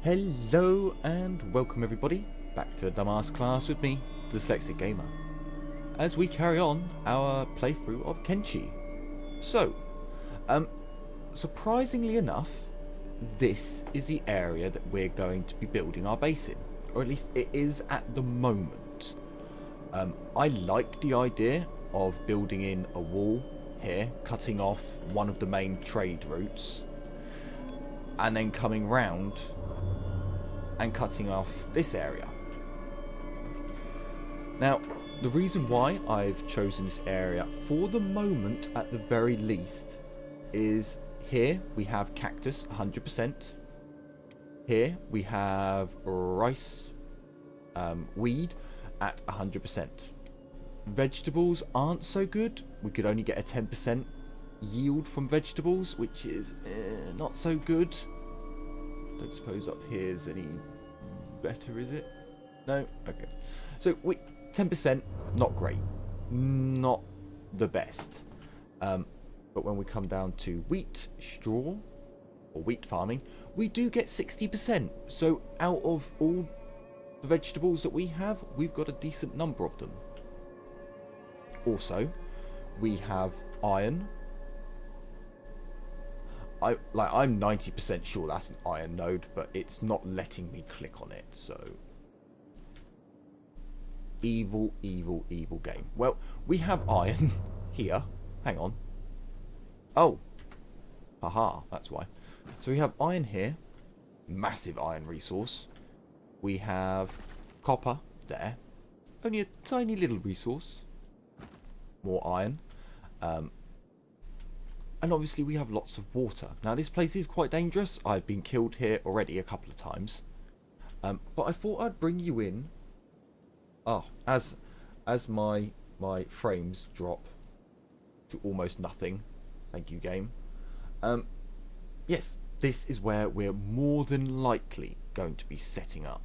Hello and welcome everybody back to Dumbass Class with me, Dyslexic Gamer, as we carry on our playthrough of Kenshi. So, surprisingly enough, this is the area that we're going to be building our base in, or at least it is at the moment. I like the idea of building in a wall here, cutting off one of the main trade routes, and then coming round and cutting off this area. Now, the reason why I've chosen this area for the moment, at the very least, is here we have cactus 100%. Here we have rice, weed at 100%. Vegetables aren't so good. We could only get a 10% yield from vegetables, which is not so good. Don't suppose up here is any better, is it? No? Okay. So 10%, not great. Not the best. But when we come down to wheat, straw, or wheat farming, we do get 60%. So out of all the vegetables that we have, we've got a decent number of them. Also, we have iron. I'm 90% sure that's an iron node, but it's not letting me click on it, so evil game. Well, we have iron here. Hang on. Oh, haha, that's why. So we have iron here, massive iron resource. We have copper there, only a tiny little resource. More iron. And obviously we have lots of water. Now this place is quite dangerous. I've been killed here already a couple of times. But I thought I'd bring you in. As my frames drop to almost nothing. Thank you, game. Yes, this is where we're more than likely going to be setting up.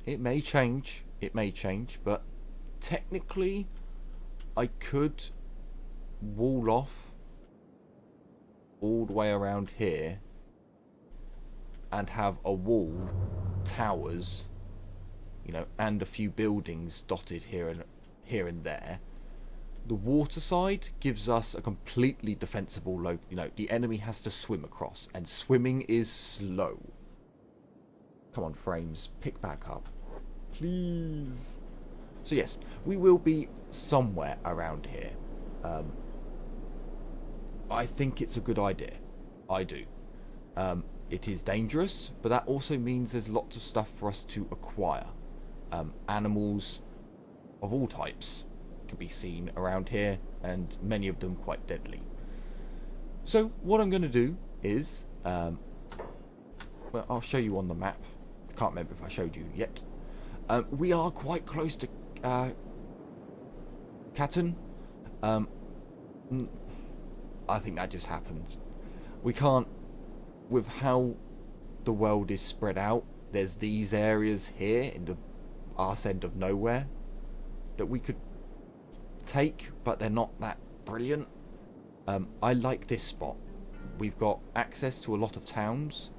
It may change, but technically I could wall off all the way around here and have a wall, towers, and a few buildings dotted here and there. The water side gives us a completely defensible the enemy has to swim across, and swimming is slow. Come on, frames, pick back up, please. So yes, we will be somewhere around here. I think it's a good idea. I do. It is dangerous, but that also means there's lots of stuff for us to acquire. Animals of all types can be seen around here, and many of them quite deadly. So what I'm going to do is, well, I'll show you on the map. I can't remember if I showed you yet. We are quite close to Katten. I think that just happened. We can't, with how the world is spread out, there's these areas here in the arse end of nowhere that we could take, but they're not that brilliant. I like this spot. We've got access to a lot of towns.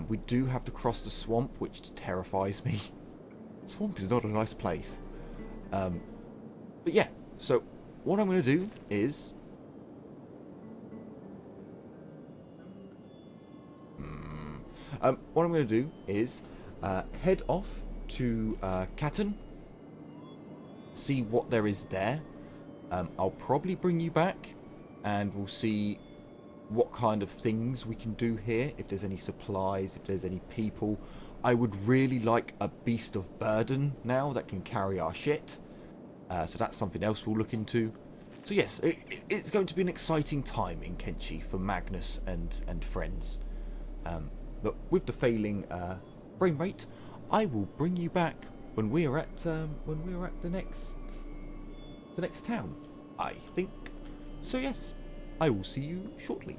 We do have to cross the swamp, which terrifies me. Swamp is not a nice place. But yeah, so what I'm going to do is head off to Katten, see what there is there. I'll probably bring you back and we'll see what kind of things we can do here, if there's any supplies, if there's any people. I would really like a beast of burden now that can carry our shit. So that's something else we'll look into. So yes, it's going to be an exciting time in Kenshi for Magness and friends. But with the failing frame rate, I will bring you back when we are at the next town, I think. So yes, I will see you shortly.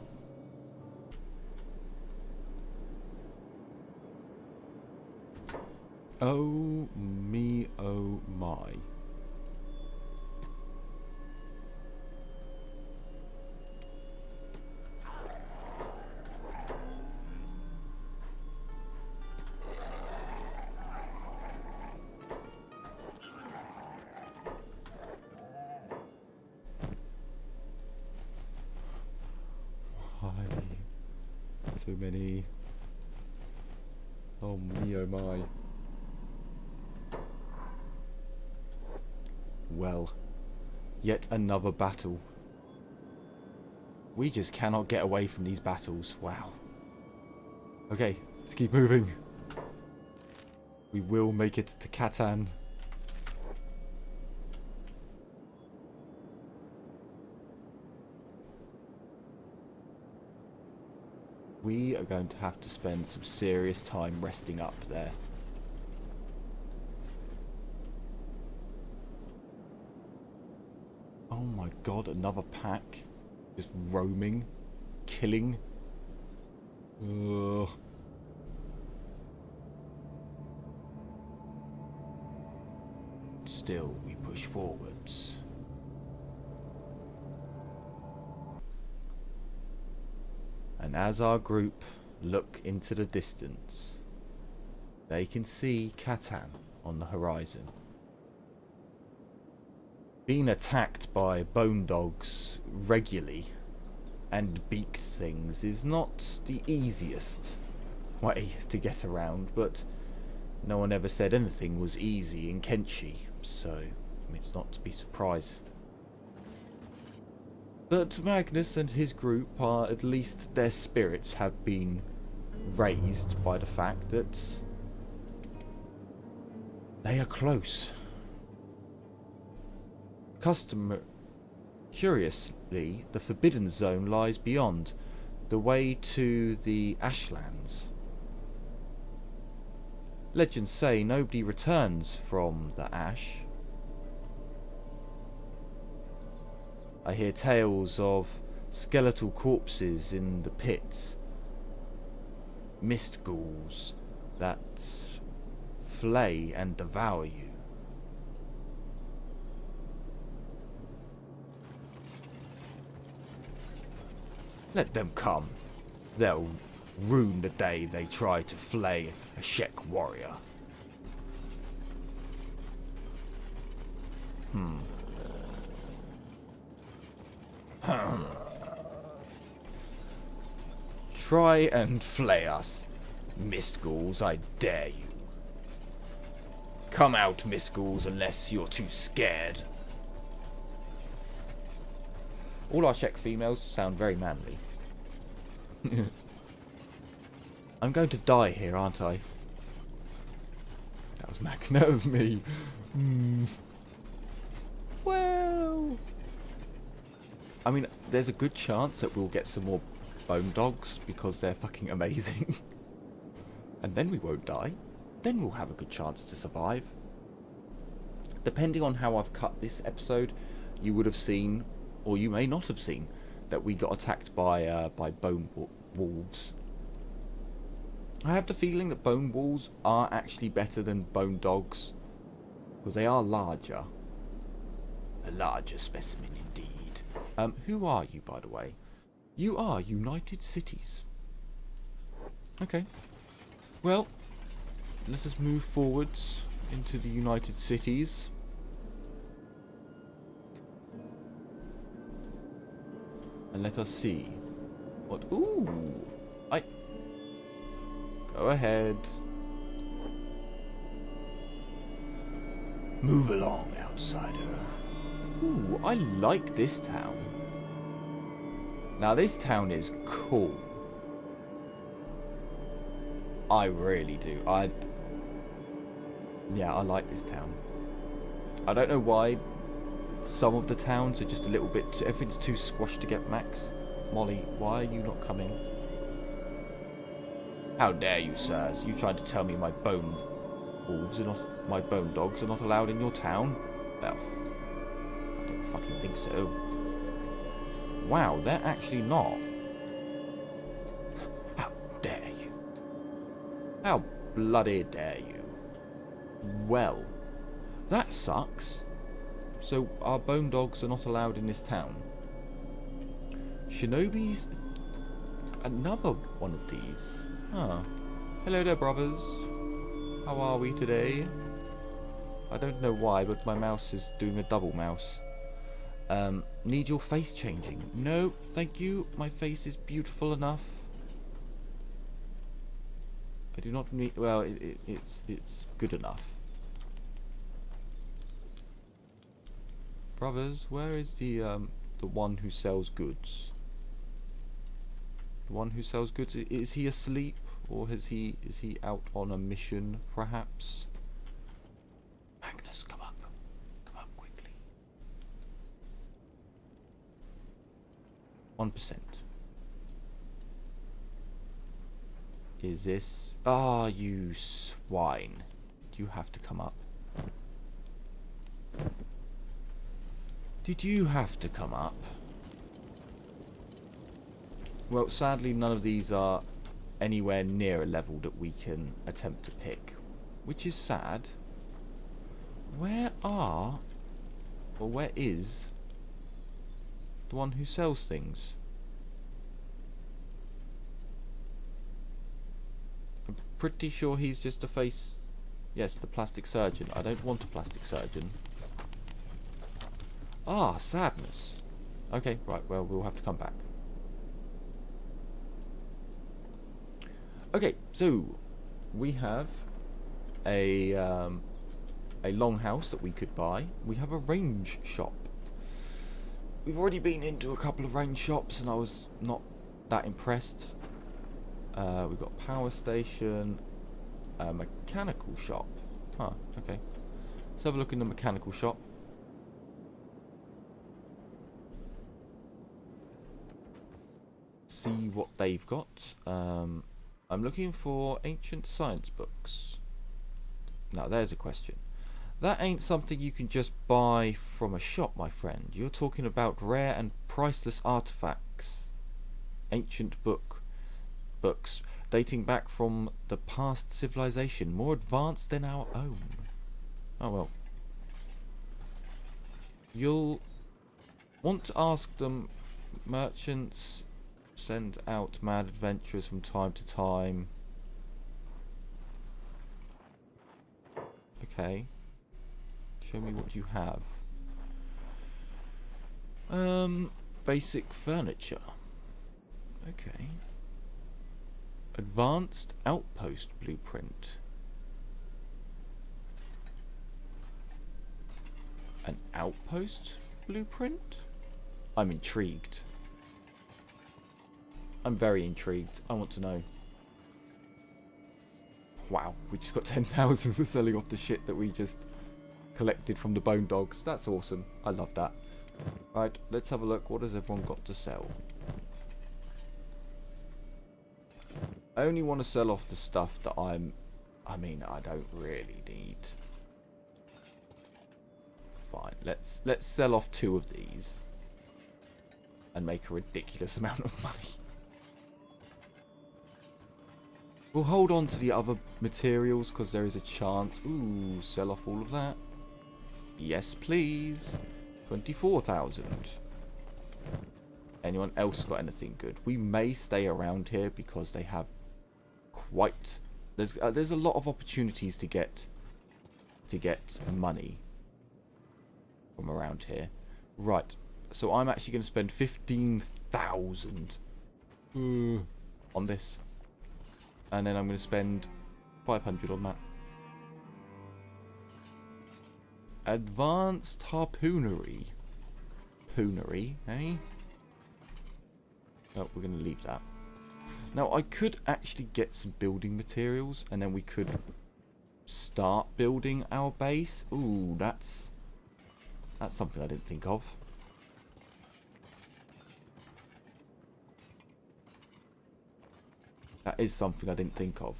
Oh me, oh my. Too many. Oh me, oh my. Well, yet another battle. We just cannot get away from these battles. Wow. Okay, let's keep moving. We will make it to Catan. We are going to have to spend some serious time resting up there. Oh my god, another pack. Just roaming. Killing. Ugh. Still, we push forwards. And as our group look into the distance, they can see Catan on the horizon. Being attacked by bone dogs regularly and beaked things is not the easiest way to get around, but no one ever said anything was easy in Kenshi, so it's not to be surprised. But Magness and his group are, at least their spirits have been raised by the fact that they are close. Curiously, the Forbidden Zone lies beyond, the way to the Ashlands. Legends say nobody returns from the Ash. I hear tales of skeletal corpses in the pits, mist ghouls that flay and devour you. Let them come. They'll ruin the day they try to flay a Shek warrior. Try and flay us, mist ghouls, I dare you. Come out, mist ghouls, unless you're too scared. All our Shek females sound very manly. I'm going to die here, aren't I? That was Mac. That was me. Well, I mean, there's a good chance that we'll get some more bone dogs because they're fucking amazing. And then we won't die. Then we'll have a good chance to survive. Depending on how I've cut this episode, you would have seen, or you may not have seen, that we got attacked by bone wolves. I have the feeling that bone wolves are actually better than bone dogs, because they are larger. A larger specimen indeed. Who are you, by the way? You are United Cities. Okay. Well, let us move forwards into the United Cities. And let us see what... Ooh! Go ahead. Move along, outsider. Ooh, I like this town. Now, this town is cool. I really do. Yeah, I like this town. I don't know why some of the towns are just a little bit... Everything's too squashed to get Max. Molly, why are you not coming? How dare you, sirs? You tried to tell me my bone wolves are not... My bone dogs are not allowed in your town? Well, I don't fucking think so. Wow, they're actually not. How dare you? How bloody dare you? Well, that sucks. So our bone dogs are not allowed in this town. Shinobi's another one of these. Huh. Hello there, brothers. How are we today? I don't know why, but my mouse is doing a double mouse. Need your face changing? No, thank you. My face is beautiful enough. I do not need... Well, it's good enough. Brothers, where is the one who sells goods? The one who sells goods, is he asleep? Or is he out on a mission, perhaps? Magness, come up. Come up quickly. 1%. Is this... Ah, you swine. Do you have to come up? Did you have to come up? Well, sadly, none of these are anywhere near a level that we can attempt to pick, which is sad. Where is the one who sells things? I'm pretty sure he's just a face... Yes, the plastic surgeon. I don't want a plastic surgeon. Ah, sadness. Okay, right, well, we'll have to come back. Okay, so we have a longhouse that we could buy. We have a range shop. We've already been into a couple of range shops and I was not that impressed. We've got a power station, a mechanical shop. Huh, okay. Let's have a look in the mechanical shop. See what they've got. I'm looking for ancient science books. Now there's a question. That ain't something you can just buy from a shop, my friend. You're talking about rare and priceless artifacts. Ancient books dating back from the past civilization, more advanced than our own. Oh well. You'll want to ask them. Merchants send out mad adventurers from time to time. Okay. Show me what you have. Basic furniture. Okay. Advanced outpost blueprint. An outpost blueprint? I'm intrigued. I'm very intrigued. I want to know. Wow, we just got 10,000 for selling off the shit that we just collected from the bone dogs. That's awesome. I love that. Right, let's have a look. What has everyone got to sell? I only want to sell off the stuff that I don't really need. Fine. Let's sell off 2 of these and make a ridiculous amount of money. We'll hold on to the other materials because there is a chance. Ooh, sell off all of that. Yes, please. 24,000. Anyone else got anything good? We may stay around here because they have quite... There's a lot of opportunities to get money from around here. Right. So I'm actually going to spend 15,000 on this. And then I'm going to spend 500 on that. Advanced harpoonery. Harpoonery, eh? Oh, we're going to leave that. Now, I could actually get some building materials, and then we could start building our base. Ooh, that's something I didn't think of. That is something I didn't think of.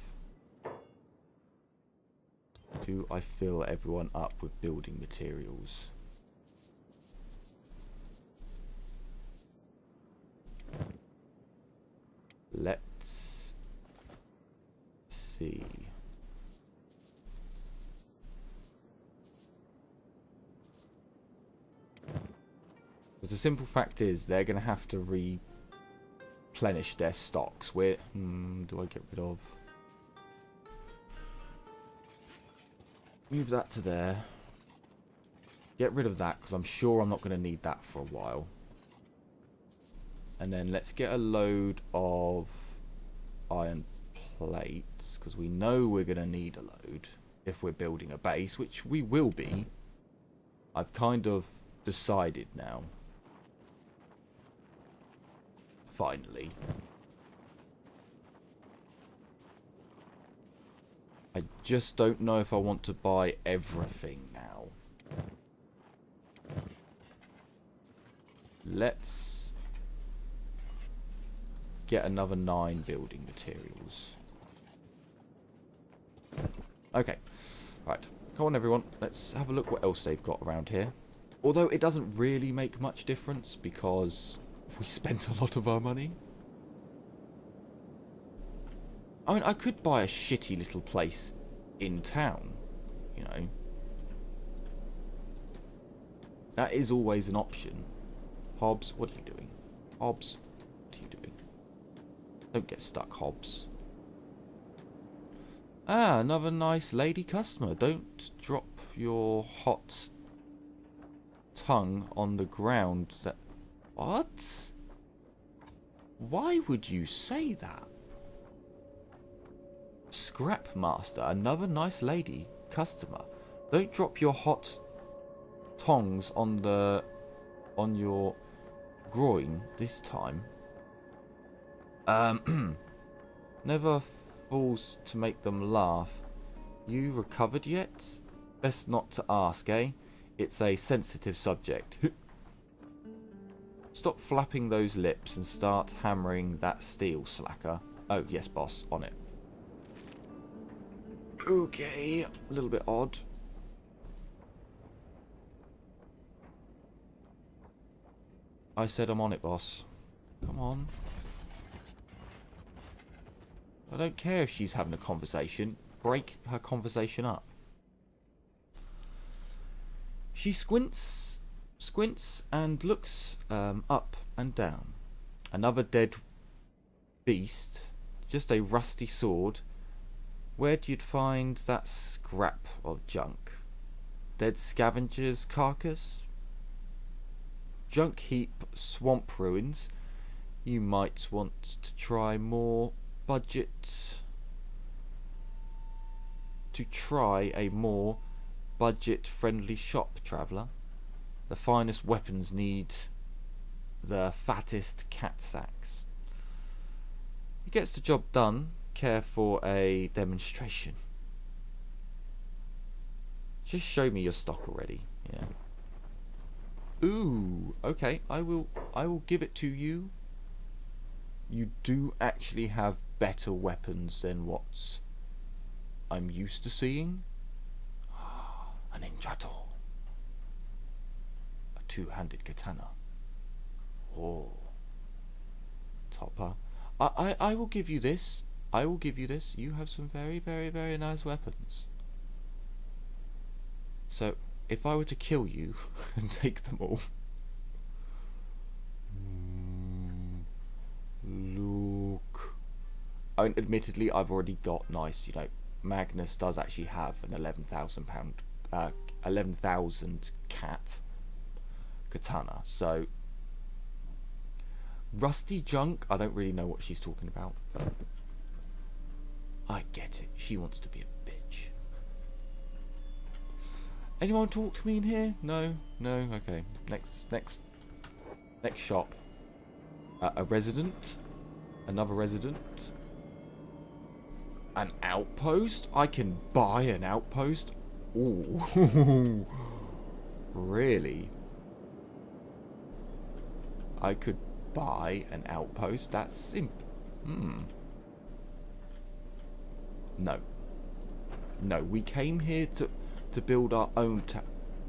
Do I fill everyone up with building materials? Let's see. But the simple fact is they're going to have to replenish their stocks. Where do I get rid of? Move that to there. Get rid of that because I'm sure I'm not going to need that for a while. And then let's get a load of iron plates, because we know we're going to need a load if we're building a base, which we will be. I've kind of decided now. Finally. I just don't know if I want to buy everything now. Let's get another 9 building materials. Okay. Right. Come on, everyone. Let's have a look what else they've got around here. Although it doesn't really make much difference because we spent a lot of our money. I mean, I could buy a shitty little place in town, you know. That is always an option. Hobbs, what are you doing? Hobbs, what are you doing? Don't get stuck, Hobbs. Ah, another nice lady customer. Don't drop your hot tongue on the ground. That... What? Why would you say that? Scrap master, another nice lady customer. Don't drop your hot tongs on your groin this time. Never fools to make them laugh. You recovered yet? Best not to ask, eh? It's a sensitive subject. Stop flapping those lips and start hammering that steel, slacker. Oh, yes, boss. On it. Okay. A little bit odd. I said I'm on it, boss. Come on. I don't care if she's having a conversation. Break her conversation up. She squints and looks up and down. Another dead beast. Just a rusty sword. Where'd you find that scrap of junk? Dead scavenger's carcass? Junk heap, swamp ruins. You might want to try more budget. To try a more budget-friendly shop, traveller. The finest weapons need the fattest cat sacks. It gets the job done. Care for a demonstration? Just show me your stock already. Yeah. Ooh, okay. I will give it to you. You do actually have better weapons than what I'm used to seeing. An ninjato. A two-handed katana. Oh. Topper. I will give you this. I will give you this. You have some very, very, very nice weapons. So, if I were to kill you and take them all... Look. I mean, admittedly, I've already got nice, you know, Magness does actually have an £11,000 11,000 cat katana. So, rusty junk, I don't really know what she's talking about. But I get it. She wants to be a bitch. Anyone talk to me in here? No? No? Okay. Next shop. A resident. Another resident. An outpost? I can buy an outpost? Ooh. Really? I could buy an outpost? That's simple. No. No, we came here to build our own town.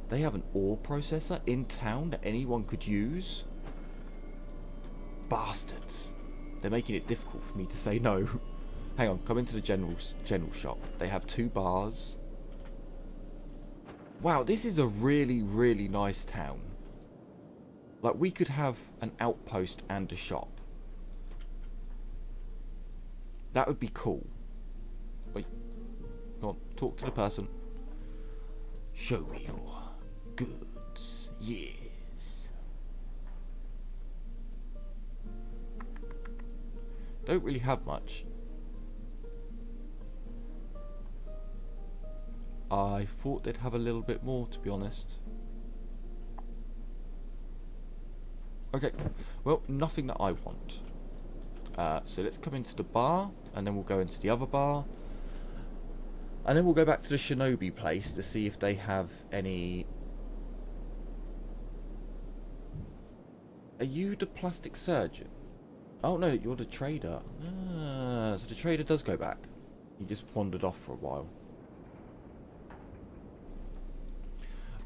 They have an ore processor in town that anyone could use? Bastards. They're making it difficult for me to say no. Hang on, come into the general shop. They have 2 bars. Wow, this is a really, really nice town. Like, we could have an outpost and a shop. That would be cool. Wait. Go on, talk to the person. Show me your goods. Yes. Don't really have much. I thought they'd have a little bit more, to be honest. Okay, well, nothing that I want. So let's come into the bar, and then we'll go into the other bar. And then we'll go back to the shinobi place to see if they have any... Are you the plastic surgeon? Oh no, you're the trader. Ah, so the trader does go back. He just wandered off for a while.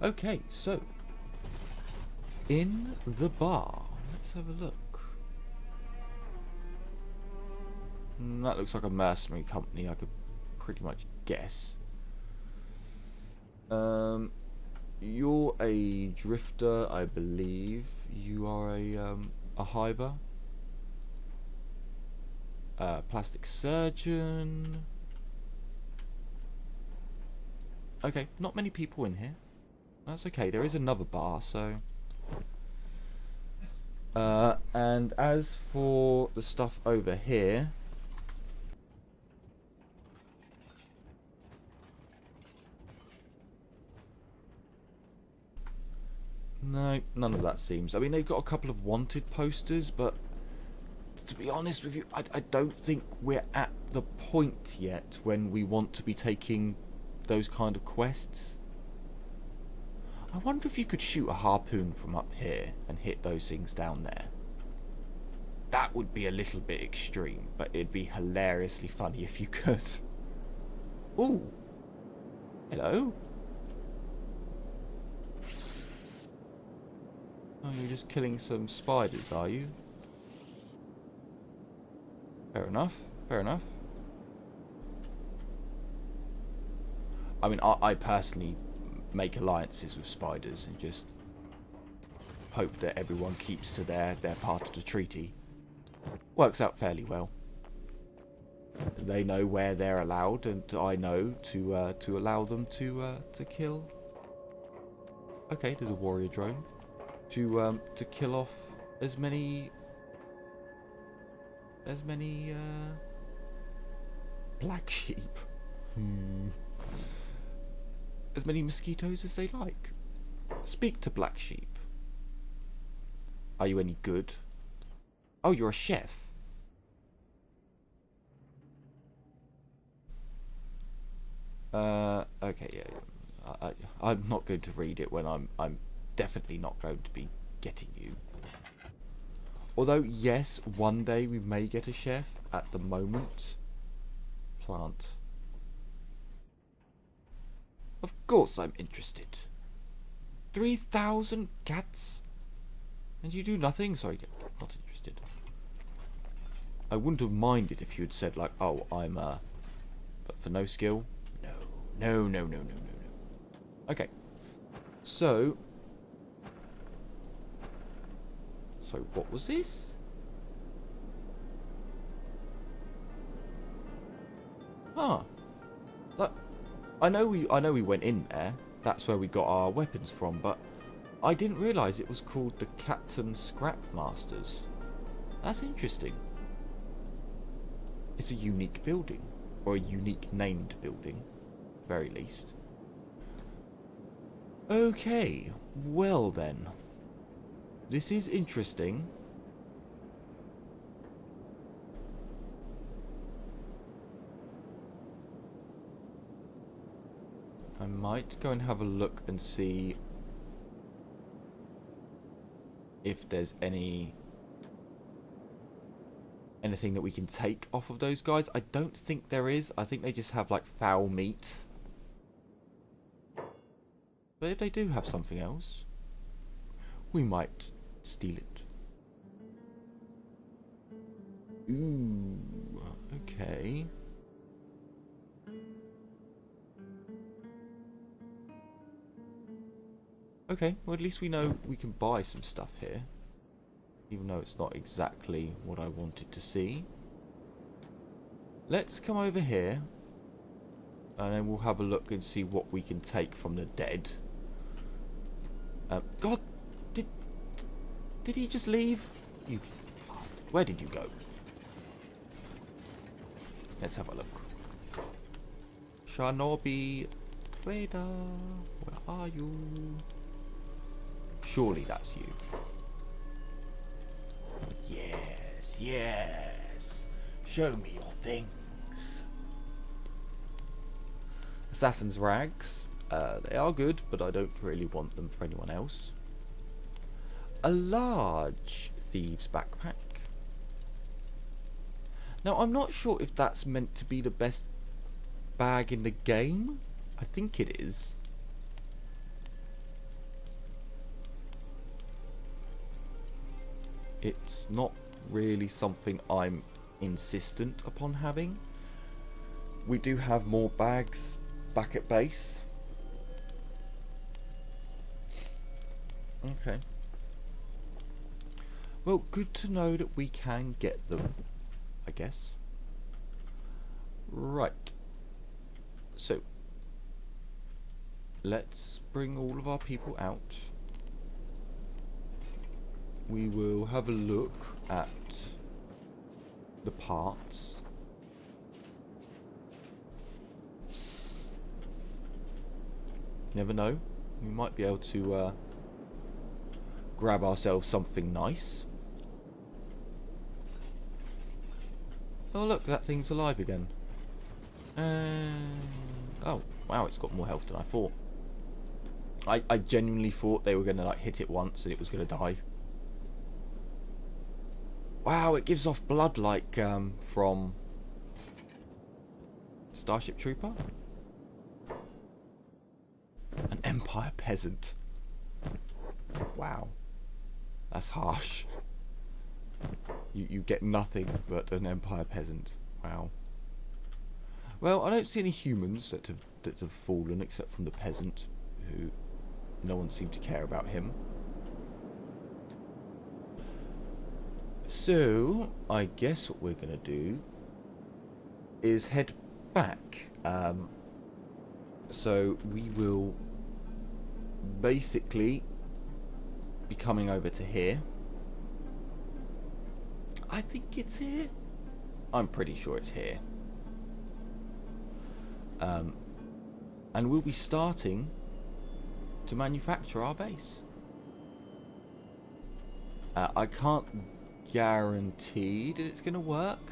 Okay, so... in the bar. Let's have a look. That looks like a mercenary company, I could pretty much guess. You're a drifter, I believe. You are a hiver. Plastic surgeon. Okay, not many people in here. That's okay, there is another bar, so... and as for the stuff over here... no, none of that seems... I mean, they've got a couple of wanted posters, but... to be honest with you, I don't think we're at the point yet when we want to be taking those kind of quests. I wonder if you could shoot a harpoon from up here and hit those things down there. That would be a little bit extreme, but it'd be hilariously funny if you could. Ooh. Hello. Oh, you're just killing some spiders, are you? Fair enough. Fair enough. I mean, I personally make alliances with spiders and just hope that everyone keeps to their part of the treaty. Works out fairly well. They know where they're allowed, and I know to allow them to kill. Okay, there's a warrior drone to kill off as many black sheep. As many mosquitoes as they like. Speak to black sheep. Are you any good? Oh, you're a chef. Okay, yeah. I'm not going to read it when I'm definitely not going to be getting you. Although, yes, one day we may get a chef. At the moment, plant. Of course I'm interested. 3,000 cats? And you do nothing? Sorry, not interested. I wouldn't have minded if you had said, like, oh, I'm, but for no skill? No. Okay. So what was this? Ah. Look, I know we went in there. That's where we got our weapons from, but I didn't realise it was called the Captain Scrap Masters. That's interesting. It's a unique building, or a unique named building, very least. Okay, well then. This is interesting. I might go and have a look and see if there's anything that we can take off of those guys. I don't think there is. I think they just have like foul meat. But if they do have something else, we might steal it. Ooh, okay. Okay, well at least we know we can buy some stuff here. Even though it's not exactly what I wanted to see. Let's come over here. And then we'll have a look and see what we can take from the dead. God, did he just leave? You bastard. Where did you go? Let's have a look. Shinobi Vader, where are you? Surely that's you. Yes, yes. Show me your things. Assassin's rags. They are good, but I don't really want them for anyone else. A large thieves backpack. Now, I'm not sure if that's meant to be the best bag in the game. I think it is. It's not really something I'm insistent upon having. We do have more bags back at base. Okay. Well, good to know that we can get them, I guess. Right. So, let's bring all of our people out. We will have a look at the parts. Never know. We might be able to grab ourselves something nice. Oh look, that thing's alive again. Oh, wow, it's got more health than I thought. I genuinely thought they were going to like hit it once and it was going to die. Wow, it gives off blood like from Starship Trooper? An Empire peasant. Wow. That's harsh. You get nothing but an Empire peasant. Wow. Well, I don't see any humans that have fallen except from the peasant, who no one seemed to care about him. So, I guess what we're going to do is head back. So, we will basically be coming over to here. I think it's here. I'm pretty sure it's here. And we'll be starting to manufacture our base. I can't guarantee that it's going to work.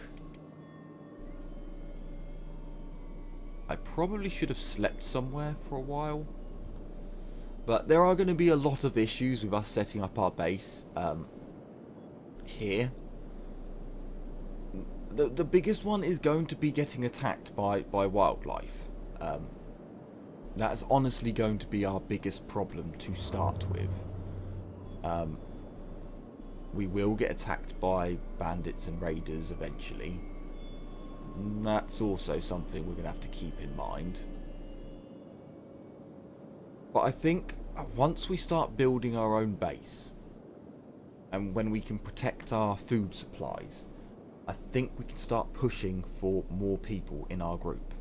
I probably should have slept somewhere for a while. But there are going to be a lot of issues with us setting up our base here. The biggest one is going to be getting attacked by wildlife. That's honestly going to be our biggest problem to start with. We will get attacked by bandits and raiders eventually. That's also something we're going to have to keep in mind. But I think once we start building our own base, and when we can protect our food supplies, I think we can start pushing for more people in our group.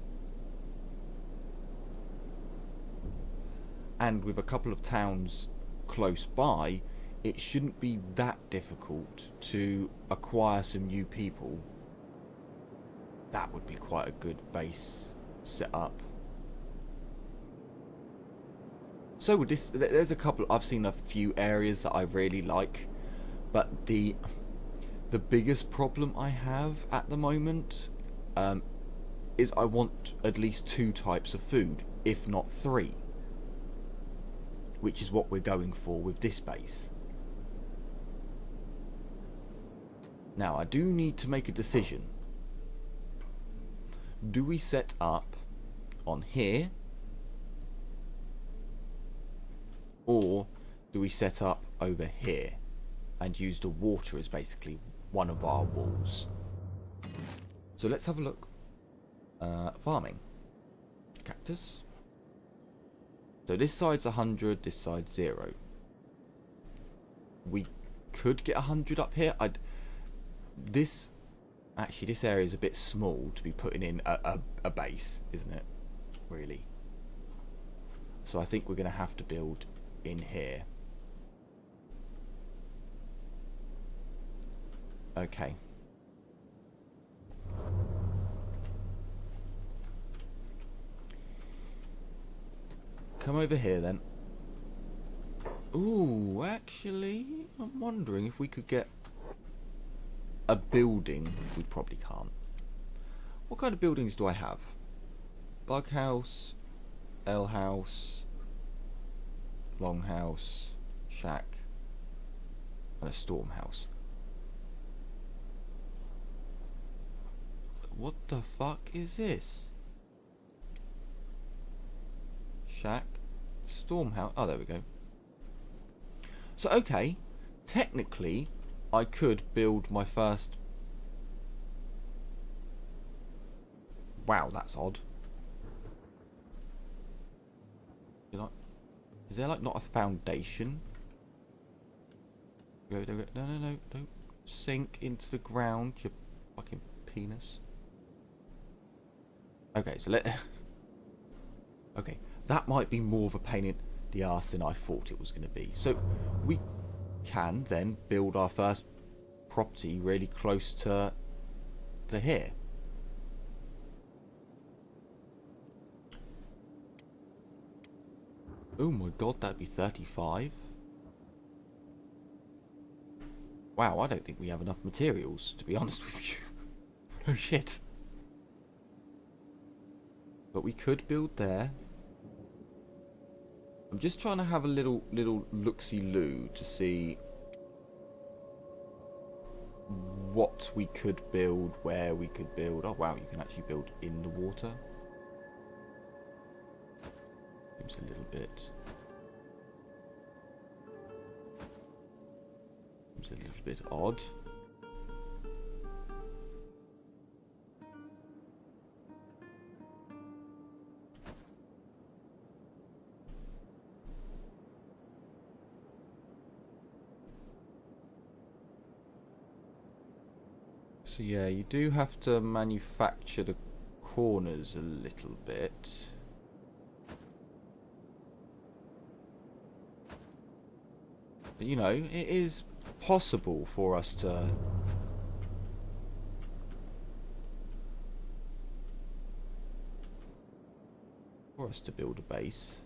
And with a couple of towns close by, it shouldn't be that difficult to acquire some new people. That would be quite a good base set up. So with this, there's a couple, I've seen a few areas that I really like, but the biggest problem I have at the moment is I want at least 2 types of food, if not 3. Which is what we're going for with this base. Now, I do need to make a decision. Do we set up on here? Or do we set up over here and use the water as basically one of our walls? So let's have a look. Farming. Cactus. So this side's 100, this side's 0. We could get 100 up here. Actually, this area is a bit small to be putting in a base, isn't it? Really. So I think we're going to have to build in here. Okay. come over here then. Ooh, actually, I'm wondering if we could get a building. We probably can't. What kind of buildings do I have? Bug house, L house, longhouse, shack, and a storm house. What the fuck is this? Shack, storm house. Oh, there we go. So, okay, technically, I could build my first... Wow, that's odd. Is there, like, not a foundation? Go, no, don't sink into the ground, you fucking penis. Okay, so okay, that might be more of a pain in the arse than I thought it was going to be. So we can then build our first property really close to here. Oh my god, that'd be 35. Wow, I don't think we have enough materials, to be honest with you. Oh shit. But we could build there. I'm just trying to have a little look-see-loo to see what we could build, where we could build. Oh wow, you can actually build in the water. Seems a little bit. Seems a little bit odd. So yeah, you do have to manufacture the corners a little bit. But, you know, it is possible for us to build a base.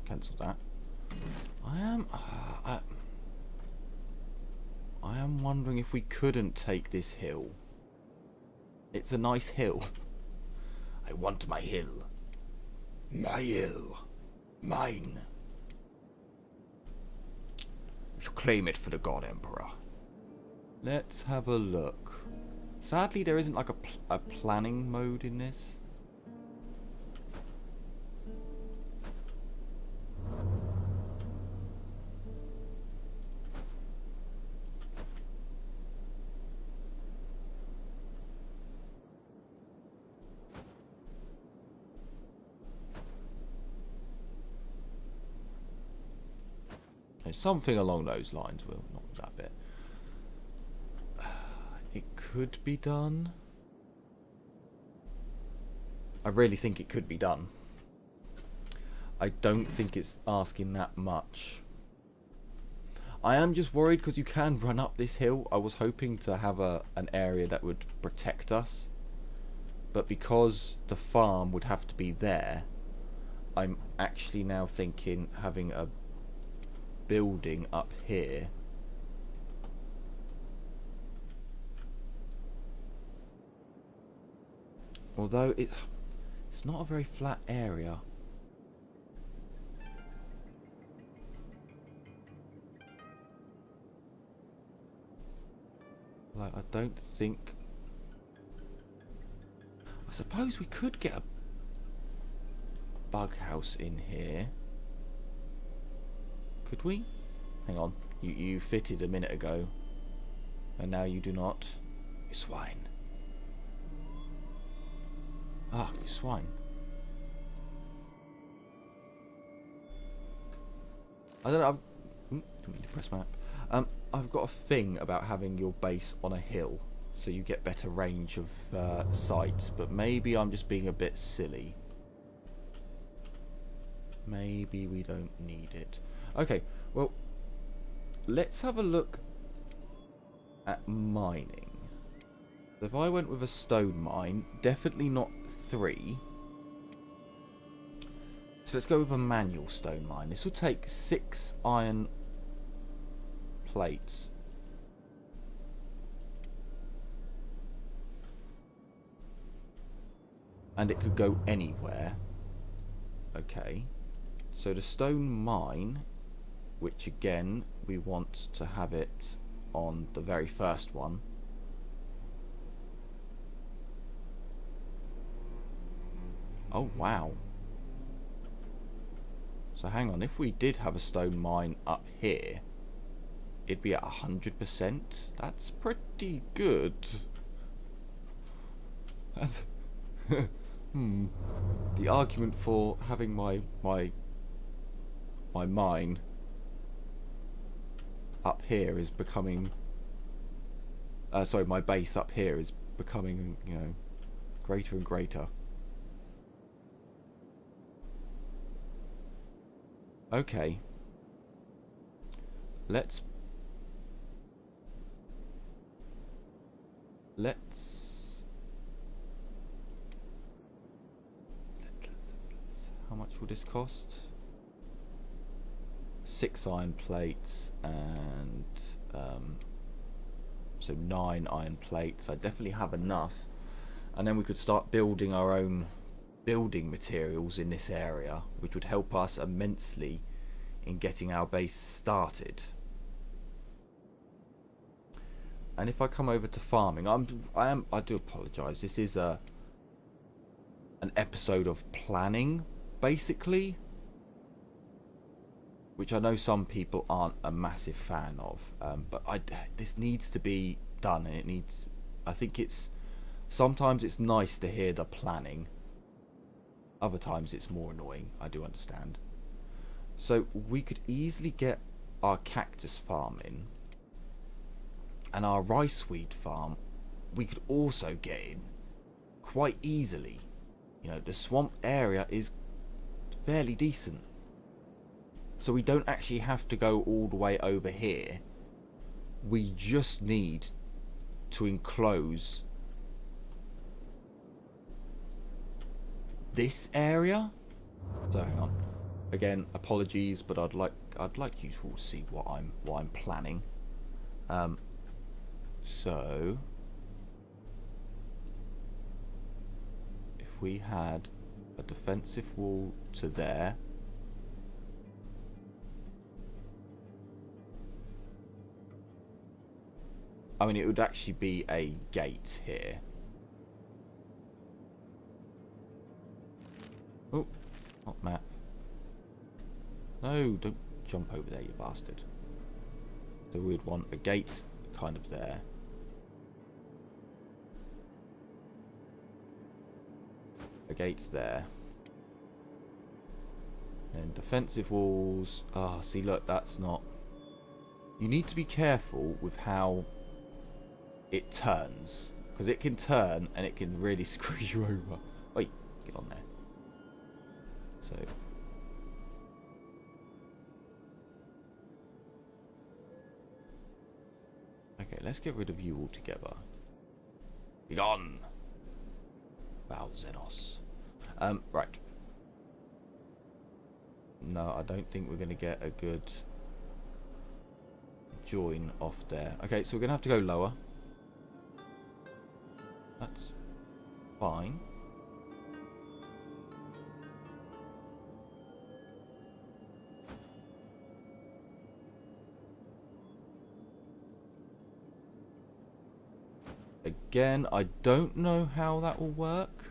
Cancel that. I am wondering if we couldn't take this hill. It's a nice hill. I want my hill. My hill. Mine. We shall claim it for the God Emperor. Let's have a look. Sadly, there isn't like a planning mode in this. Something along those lines. Well, not that bit. It could be done. I really think it could be done. I don't think it's asking that much. I am just worried because you can run up this hill. I was hoping to have an area that would protect us. But because the farm would have to be there, I'm actually now thinking having a building up here. Although it's not a very flat area. Like, I don't think... I suppose we could get a bug house in here. Could we? Hang on. You fitted a minute ago. And now you do not. You swine. Ah, you swine. I don't know. Didn't mean to press map. I've got a thing about having your base on a hill, so you get better range of sight. But maybe I'm just being a bit silly. Maybe we don't need it. Okay, well, let's have a look at mining. If I went with a stone mine, definitely not 3. So let's go with a manual stone mine. This will take 6 iron plates. And it could go anywhere. Okay. So the stone mine, which again, we want to have it on the very first one. Oh, wow. So hang on, if we did have a stone mine up here, it'd be at 100%. That's pretty good. That's the argument for having my mine up here is becoming sorry, my base up here is becoming, you know, greater and greater. Okay. Let's how much will this cost? 6 iron plates and so 9 iron plates. I definitely have enough, and then we could start building our own building materials in this area, which would help us immensely in getting our base started. And if I come over to farming, I do apologise. This is an episode of planning, basically, which I know some people aren't a massive fan of, but this needs to be done, and it needs. I think sometimes it's nice to hear the planning. Other times it's more annoying. I do understand. So we could easily get our cactus farm in, and our riceweed farm we could also get in quite easily. You know, the swamp area is fairly decent, so we don't actually have to go all the way over here. We just need to enclose this area. So hang on. Again, apologies, but I'd like you to all see what I'm planning. So if we had a defensive wall to there, I mean, it would actually be a gate here. Oh, not map. No, don't jump over there, you bastard. So we'd want a gate kind of there. A gate's there. And defensive walls. Ah, see, look, that's not... You need to be careful with how it turns, because it can turn and it can really screw you over. Wait, get on there. So... Okay, let's get rid of you altogether. Be gone! Wow, xenose. Right. No, I don't think we're going to get a good join off there. Okay, so we're going to have to go lower. That's fine. Again, I don't know how that will work.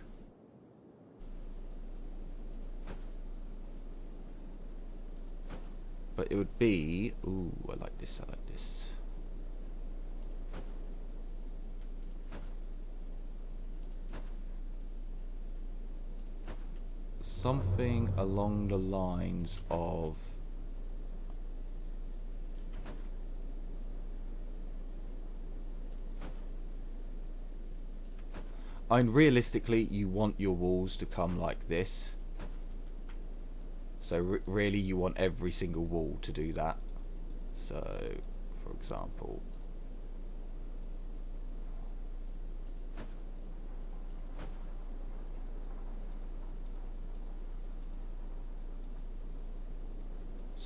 But it would be... Ooh, I like this, I like this. Something along the lines of... I mean, realistically, you want your walls to come like this. So really, you want every single wall to do that. So, for example...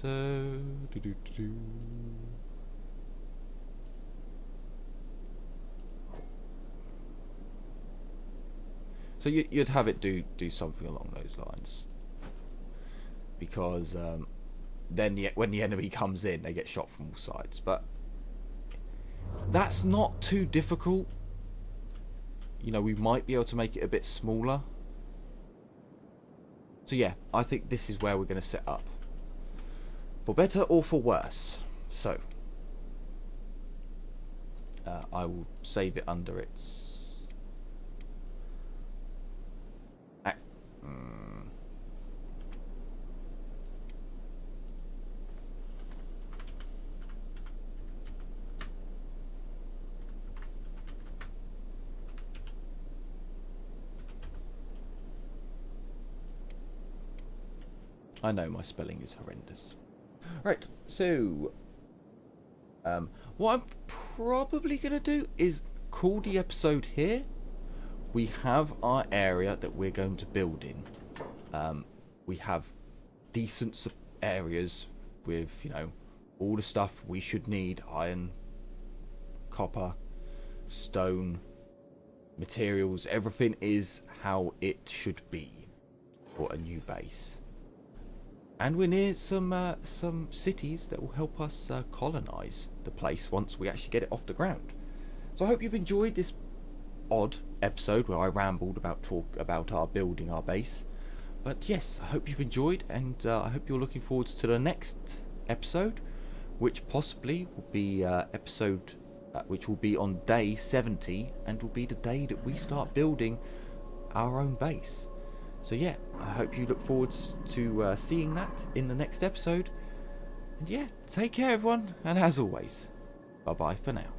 So, so you'd have it do something along those lines, because then when the enemy comes in, they get shot from all sides. But that's not too difficult. You know, we might be able to make it a bit smaller. So yeah, I think this is where we're going to set up, for better or for worse. So I will save it under its I know my spelling is horrendous. Right, so what I'm probably going to do is call the episode here. We have our area that we're going to build in. We have decent areas with, you know, all the stuff we should need: iron, copper, stone, materials. Everything is how it should be for a new base. And we're near some cities that will help us colonize the place once we actually get it off the ground. So I hope you've enjoyed this odd episode where I rambled about our building our base. But yes, I hope you've enjoyed, and I hope you're looking forward to the next episode, which possibly will be which will be on day 70, and will be the day that we start building our own base. So yeah, I hope you look forward to seeing that in the next episode. And yeah, take care everyone, and as always, bye bye for now.